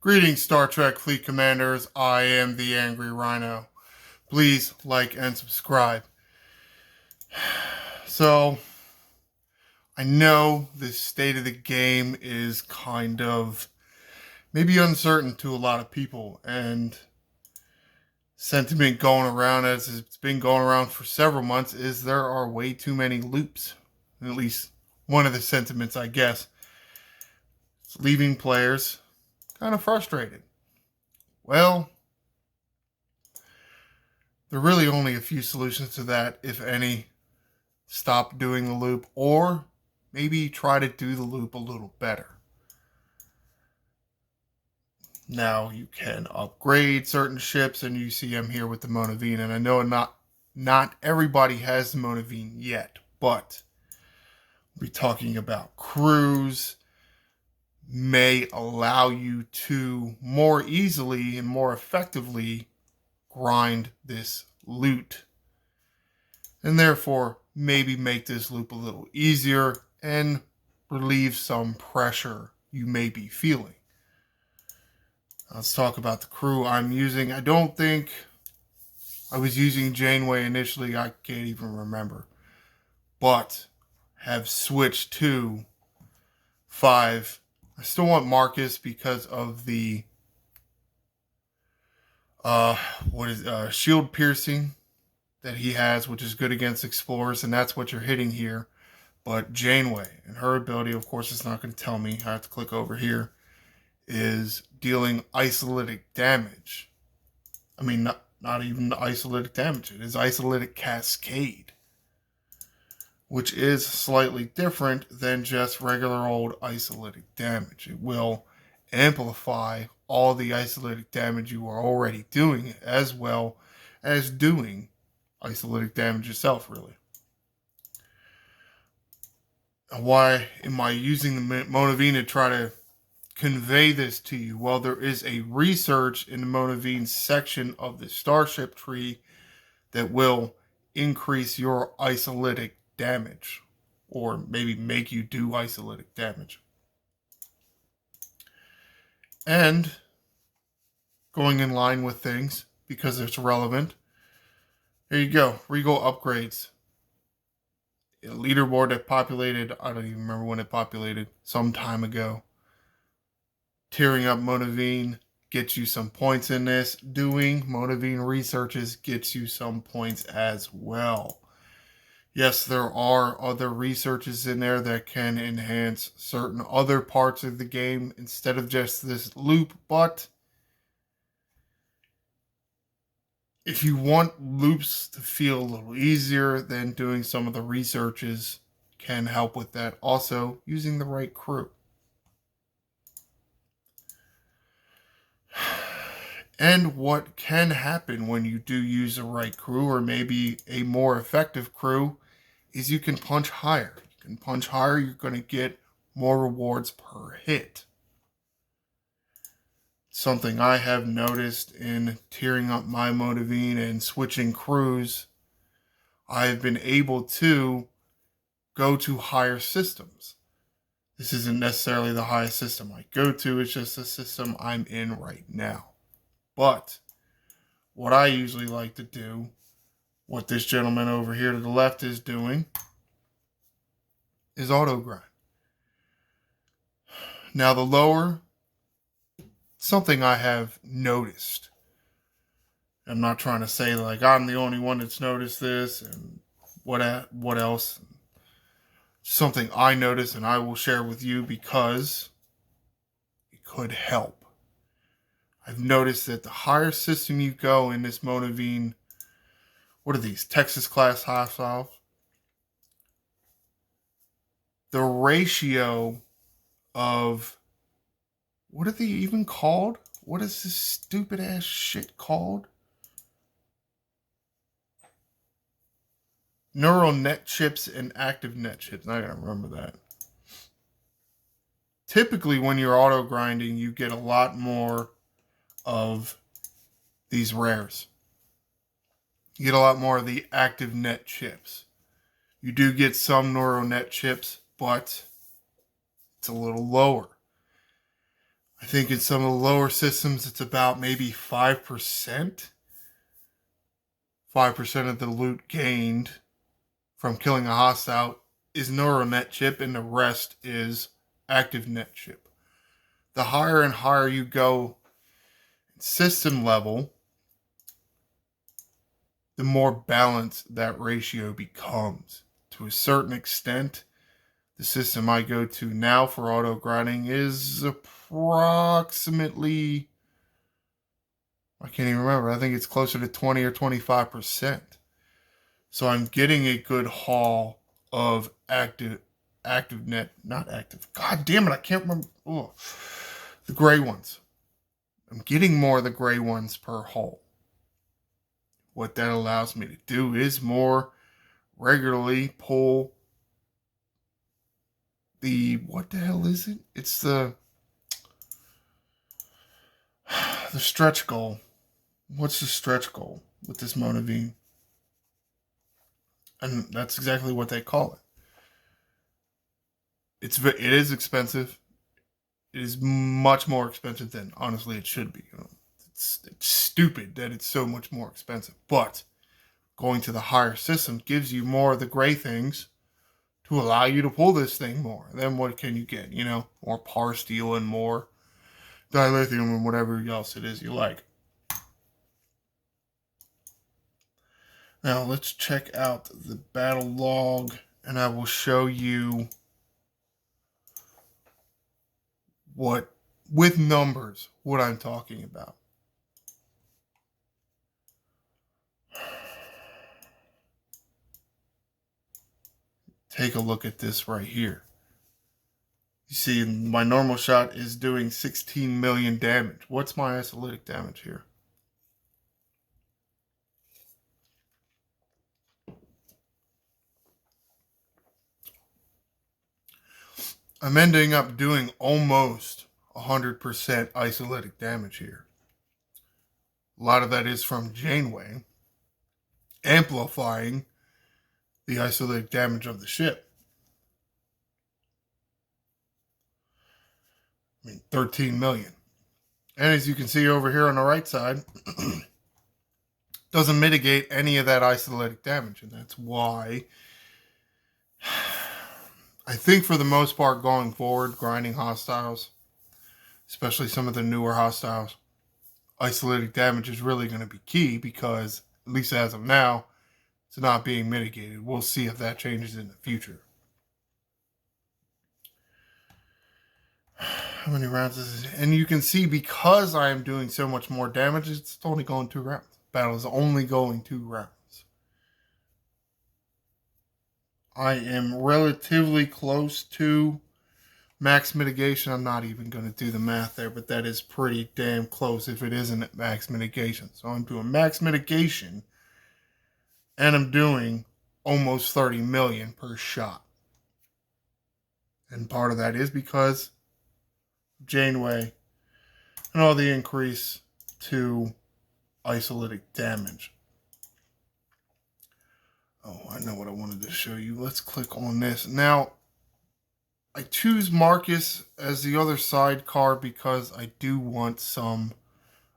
Greetings, Star Trek Fleet Commanders. I am the Angry Rhino. Please like and subscribe. So, I know the state of the game is kind of maybe uncertain to a lot of people, and sentiment going around, as it's been going around for several months, is there are way too many loops. At least one of the sentiments, I guess. It's leaving players kind of frustrated. Well, there are really only a few solutions to that, if any. Stop doing the loop, or maybe try to do the loop a little better. Now, you can upgrade certain ships, and you see I'm here with the Monavine, and I know not everybody has the Monavine yet, but we'll be talking about crews may allow you to more easily and more effectively grind this loot, and therefore maybe make this loop a little easier and relieve some pressure you may be feeling. Let's talk about the crew I'm using. I don't think I was using Janeway initially. I can't even remember. But have switched to 5. I still want Marcus because of the shield piercing that he has, which is good against explorers, and that's what you're hitting here. But Janeway and her ability, of course, it's not going to tell me. I have to click over here. Is dealing isolytic damage. I mean, not even the isolytic damage. It is isolytic cascade, which is slightly different than just regular old isolytic damage. It will amplify all the isolytic damage you are already doing, as well as doing isolytic damage itself, really. Why am I using the Monavine to try to convey this to you? Well, there is a research in the Monavine section of the starship tree that will increase your isolytic damage, or maybe make you do isolytic damage. And going in line with things, because it's relevant, there you go. Regal upgrades. A leaderboard that populated, I don't even remember when it populated, some time ago. Tearing up Monavine gets you some points in this. Doing Monavine researches gets you some points as well. Yes, there are other researches in there that can enhance certain other parts of the game instead of just this loop, but if you want loops to feel a little easier, then doing some of the researches can help with that. Also, using the right crew. And what can happen when you do use the right crew, or maybe a more effective crew, is you can punch higher. You can punch higher, you're going to get more rewards per hit. Something I have noticed in tearing up my Monavine and switching crews, I've been able to go to higher systems. This isn't necessarily the highest system I go to, it's just the system I'm in right now. But what I usually like to do, what this gentleman over here to the left is doing, is auto grind. Now, the lower, something I have noticed. I'm not trying to say like I'm the only one that's noticed this and what else. Something I noticed and I will share with you because it could help. I've noticed that the higher system you go in this Monavine, what are these, Texas class hostile? The ratio of, what are they even called? What is this stupid ass shit called? Neural net chips and active net chips. I gotta remember that. Typically, when you're auto grinding, you get a lot more of these rares. You get a lot more of the active net chips. You do get some neural net chips, but it's a little lower. I think in some of the lower systems, it's about maybe 5%. 5% of the loot gained from killing a hostile is neuronet chip, and the rest is active net chip. The higher and higher you go system level, the more balanced that ratio becomes. To a certain extent, the system I go to now for auto grinding is approximately, I can't even remember, I think it's closer to 20 or 25%. So I'm getting a good haul of active net, not active. God damn it, I can't remember. Oh, the gray ones. I'm getting more of the gray ones per haul. What that allows me to do is more regularly pull the, what the hell is it? It's the stretch goal. What's the stretch goal with this Monavine? And that's exactly what they call it. It is expensive. It is much more expensive than honestly it should be. It's stupid that it's so much more expensive. But going to the higher system gives you more of the gray things to allow you to pull this thing more. Then what can you get? More par steel and more dilithium and whatever else it is you like. Now let's check out the battle log, and I will show you what, with numbers, what I'm talking about. Take a look at this right here. You see, my normal shot is doing 16 million damage. What's my isolytic damage here? I'm ending up doing almost 100% isolytic damage here. A lot of that is from Janeway amplifying the isolytic damage of the ship. 13 million. And as you can see over here on the right side, doesn't mitigate any of that isolytic damage. And that's why I think for the most part going forward, grinding hostiles, especially some of the newer hostiles, isolytic damage is really going to be key because, at least as of now, it's not being mitigated. We'll see if that changes in the future. How many rounds is it? And you can see because I am doing so much more damage, it's only going 2 rounds. Battle is only going 2 rounds. I am relatively close to max mitigation. I'm not even going to do the math there, but that is pretty damn close if it isn't at max mitigation. So I'm doing max mitigation, and I'm doing almost 30 million per shot. And part of that is because Janeway and all the increase to isolytic damage. Oh, I know what I wanted to show you. Let's click on this. Now, I choose Marcus as the other sidecar because I do want some...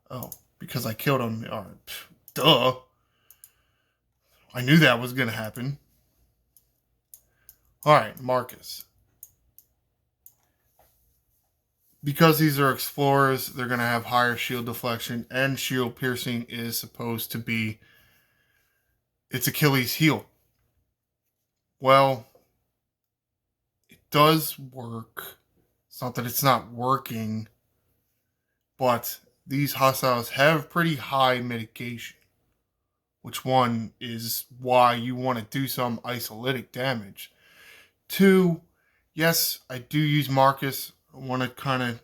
Oh, because I killed him. Duh. I knew that was going to happen. Alright, Marcus. Because these are explorers, they're going to have higher shield deflection, and shield piercing is supposed to be its Achilles heel. Well, it does work. It's not that it's not working, but these hostiles have pretty high mitigation, which one is why you want to do some isolytic damage. 2, yes, I do use Marcus. I want to kind of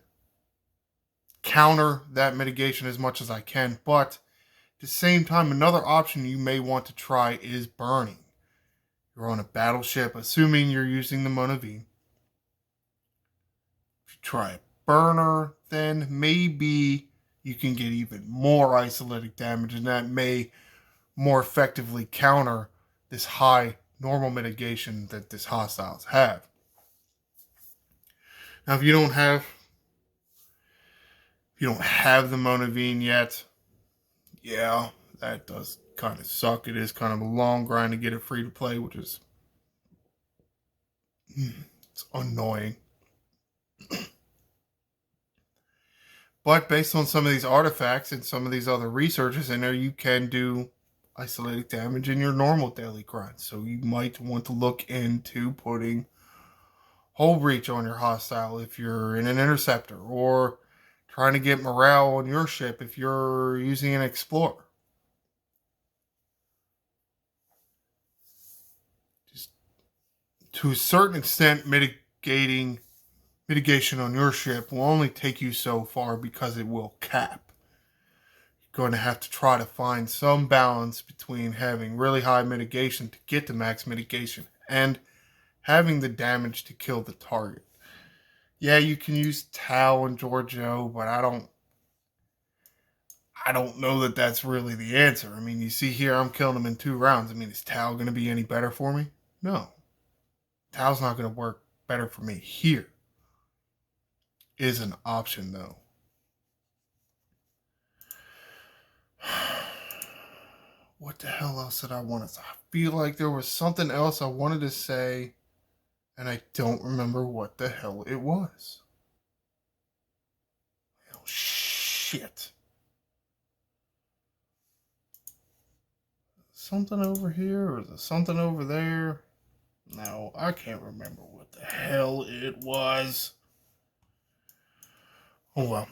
counter that mitigation as much as I can, but at the same time, another option you may want to try is burning. You're on a battleship, assuming you're using the Monavine. If you try a burner, then maybe you can get even more isolytic damage, and that may more effectively counter this high normal mitigation that these hostiles have. Now, if you don't have you don't have the Monavine yet, yeah, that does kind of suck. It is kind of a long grind to get it free to play, which is it's annoying. But based on some of these artifacts and some of these other researches in there, you can do isolated damage in your normal daily grind. So you might want to look into putting hull breach on your hostile if you're in an interceptor, or trying to get morale on your ship if you're using an explorer. Just to a certain extent, mitigation on your ship will only take you so far because it will cap. You're going to have to try to find some balance between having really high mitigation to get to max mitigation and having the damage to kill the target. Yeah, you can use Tau and Giorgio, but I don't know that that's really the answer. I mean, you see here, I'm killing him in 2 rounds. I mean, is Tau going to be any better for me? No. Tau's not going to work better for me here. Is an option, though. What the hell else did I want to say? I feel like there was something else I wanted to say, and I don't remember what the hell it was. Oh, shit. Something over here, or is there something over there? No, I can't remember what the hell it was. Oh well.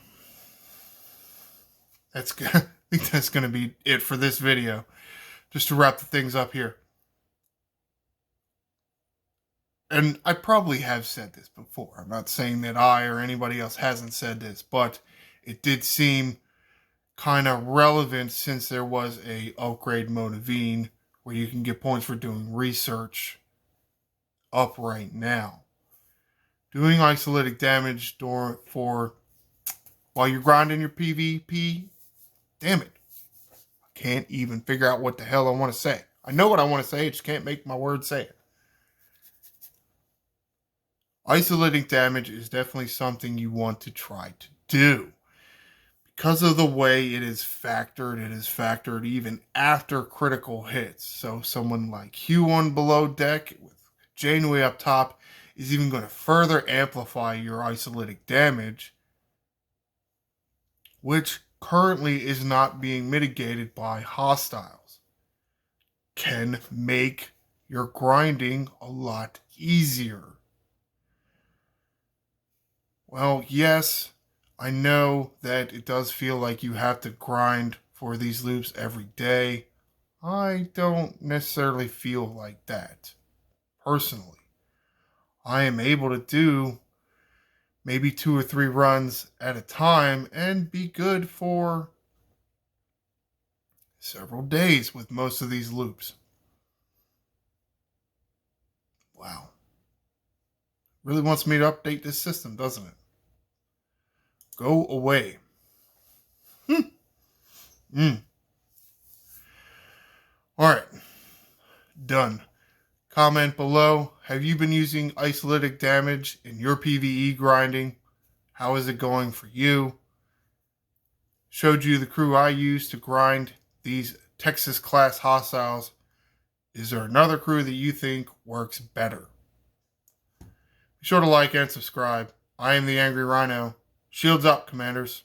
That's good. I think that's going to be it for this video. Just to wrap the things up here. And I probably have said this before. I'm not saying that I or anybody else hasn't said this, but it did seem kind of relevant since there was a upgrade Monavine where you can get points for doing research up right now. Doing isolytic damage for while you're grinding your PvP, damn it. I can't even figure out what the hell I want to say. I know what I want to say, I just can't make my words say it. Isolating damage is definitely something you want to try to do. Because of the way it is factored even after critical hits. So someone like Q1 below deck with Janeway up top is even going to further amplify your isolatic damage, which currently is not being mitigated by hostiles. Can make your grinding a lot easier. Well, yes, I know that it does feel like you have to grind for these loops every day. I don't necessarily feel like that, personally. I am able to do maybe 2 or 3 runs at a time and be good for several days with most of these loops. Wow. Really wants me to update this system, doesn't it? Go away. Alright. Done. Comment below. Have you been using isolytic damage in your PvE grinding? How is it going for you? Showed you the crew I use to grind these Texas class hostiles. Is there another crew that you think works better? Be sure to like and subscribe. I am the Angry Rhino. Shields up, Commanders.